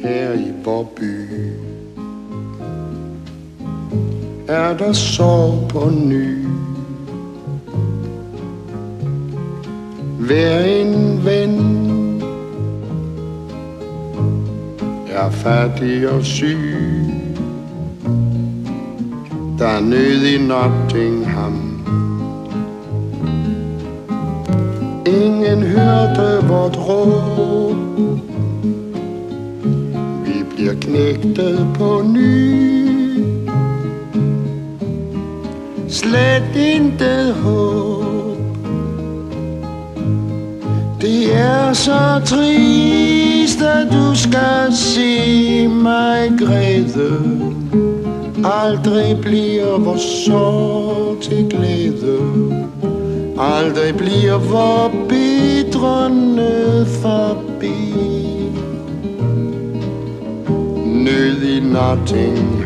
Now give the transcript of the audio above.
her i vor by. Er der sorg på ny? Vær en ven. Er fattig og syg. Der er nød i Nottingham. Ingen hørte vort råb. Vi bliver knægtet på ny. Slet intet håb. Det er så trist, at du skal se mig græde. Aldrig bliver vores sorg til glæde. Aldrig bliver vor bitre nød forbi. Nød i Nottingham.